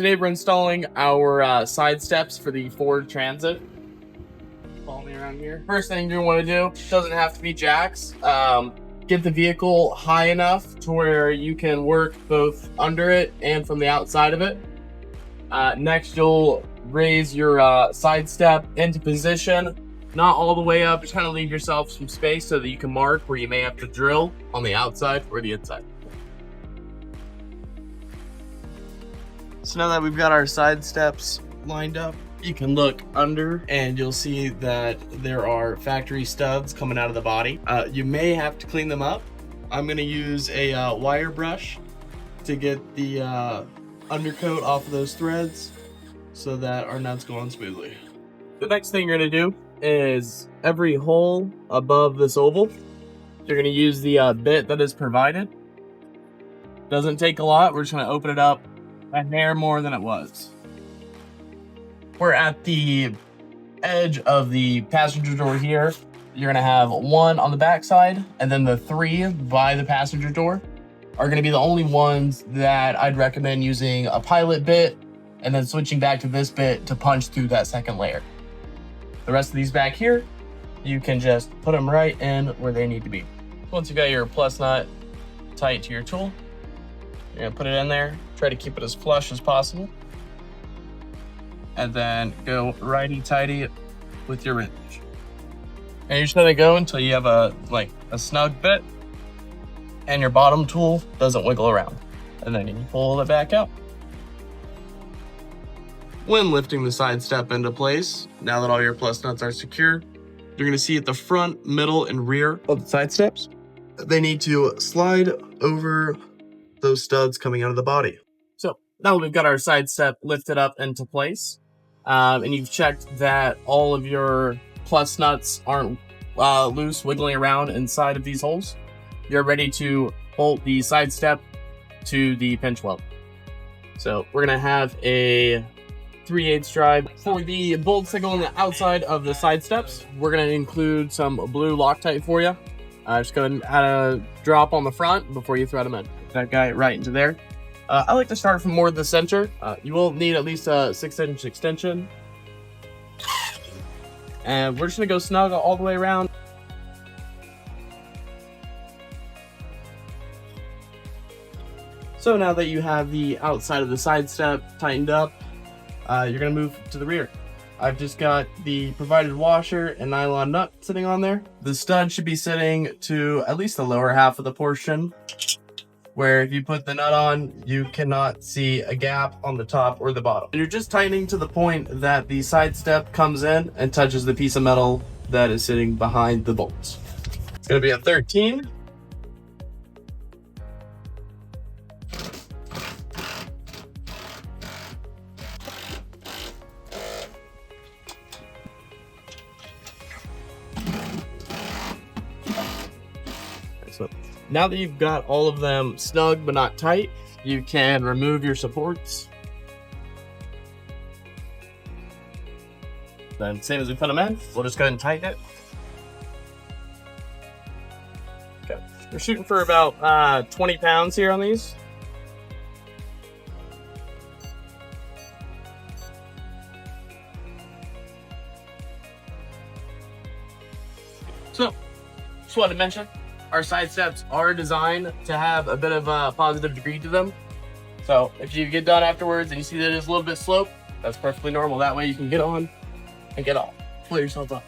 today we're installing our side steps for the Ford Transit. Follow me around here. First thing you want to do, doesn't have to be jacks. Get the vehicle high enough to where you can work both under it and from the outside of it. Next, you'll raise your side step into position, not all the way up, just kind of leave yourself some space so that you can mark where you may have to drill on the outside or the inside. So now that we've got our side steps lined up, you can look under and you'll see that there are factory studs coming out of the body. You may have to clean them up. I'm gonna use a wire brush to get the undercoat off of those threads so that our nuts go on smoothly. The next thing you're gonna do is every hole above this oval, you're gonna use the bit that is provided. Doesn't take a lot. We're just gonna open it up a hair more than it was. We're at the edge of the passenger door here. You're gonna have one on the back side, and then the three by the passenger door are gonna be the only ones that I'd recommend using a pilot bit and then switching back to this bit to punch through that second layer. The rest of these back here, you can just put them right in where they need to be. Once you got your plus nut tight to your tool, you're gonna put it in there, try to keep it as flush as possible, and then go righty-tighty with your wrench. And you're just gonna go until you have a snug bit and your bottom tool doesn't wiggle around. And then you can pull it back out. When lifting the side step into place, now that all your plus nuts are secure, you're gonna see at the front, middle, and rear of the side steps, they need to slide over those studs coming out of the body. So now that we've got our side step lifted up into place, and you've checked that all of your plus nuts aren't loose, wiggling around inside of these holes, you're ready to bolt the side step to the pinch weld. So we're gonna have a 3/8 drive. For the bolts that go on the outside of the side steps, we're gonna include some blue Loctite for you. Just go ahead and add a drop on the front before you thread them in. That guy right into there. I like to start from more of the center. You will need at least a 6-inch extension. And we're just gonna go snug all the way around. So now that you have the outside of the side step tightened up, you're gonna move to the rear. I've just got the provided washer and nylon nut sitting on there. The stud should be sitting to at least the lower half of the portion, where if you put the nut on, you cannot see a gap on the top or the bottom. You're just tightening to the point that the side step comes in and touches the piece of metal that is sitting behind the bolts. It's gonna be a 13. So now that you've got all of them snug but not tight, you can remove your supports. Then same as we put them in, we'll just go ahead and tighten it. Okay, we're shooting for about 20 pounds here on these. So, just wanted to mention, our side steps are designed to have a bit of a positive degree to them. So if you get done afterwards and you see that it's a little bit sloped, that's perfectly normal. That way you can get on and get off. Pull yourself up.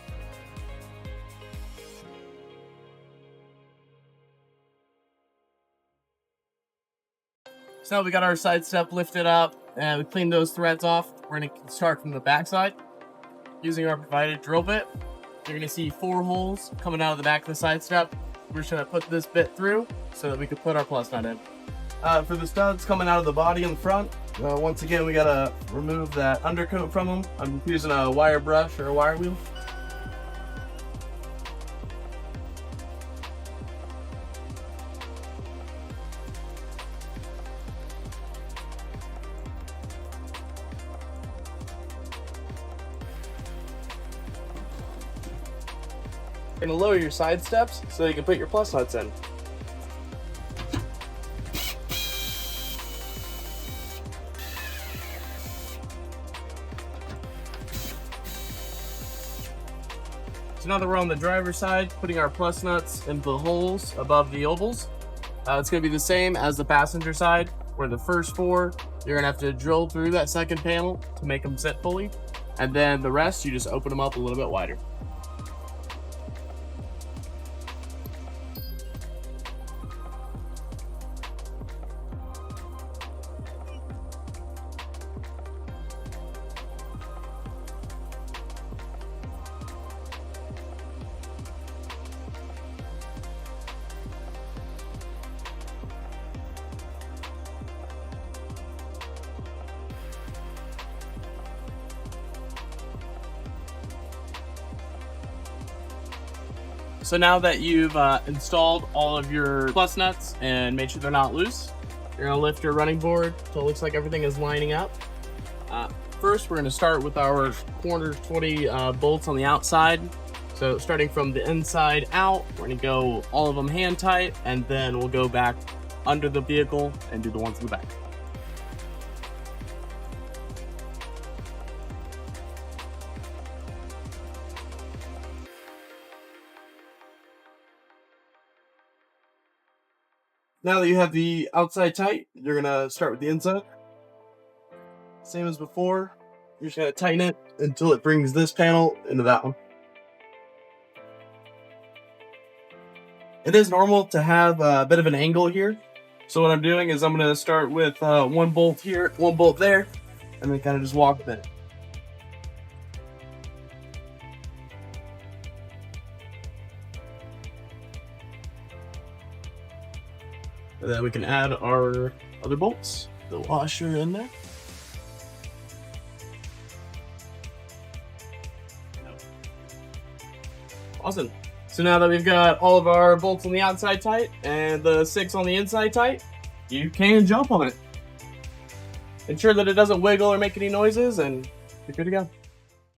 So now we got our side step lifted up and we cleaned those threads off. We're gonna start from the back side. Using our provided drill bit, you're gonna see 4 holes coming out of the back of the side step. We're just gonna put this bit through so that we can put our plus nut in. For the studs coming out of the body in the front, once again, we gotta remove that undercoat from them. I'm using a wire brush or a wire wheel. You're gonna lower your side steps so you can put your plus nuts in. So now that we're on the driver's side, putting our plus nuts into the holes above the ovals. It's going to be the same as the passenger side, where the first 4, you're going to have to drill through that second panel to make them sit fully. And then the rest, you just open them up a little bit wider. So now that you've installed all of your plus nuts and made sure they're not loose, you're gonna lift your running board so it looks like everything is lining up. First, we're gonna start with our corner 20 bolts on the outside. So starting from the inside out, we're gonna go all of them hand tight, and then we'll go back under the vehicle and do the ones in the back. Now that you have the outside tight, you're gonna start with the inside. Same as before, you're just gonna tighten it until it brings this panel into that one. It is normal to have a bit of an angle here. So what I'm doing is I'm gonna start with one bolt here, one bolt there, and then kind of just walk with it. And then we can add our other bolts, the washer in there. Awesome. So now that we've got all of our bolts on the outside tight and the 6 on the inside tight, you can jump on it. Ensure that it doesn't wiggle or make any noises, and you're good to go.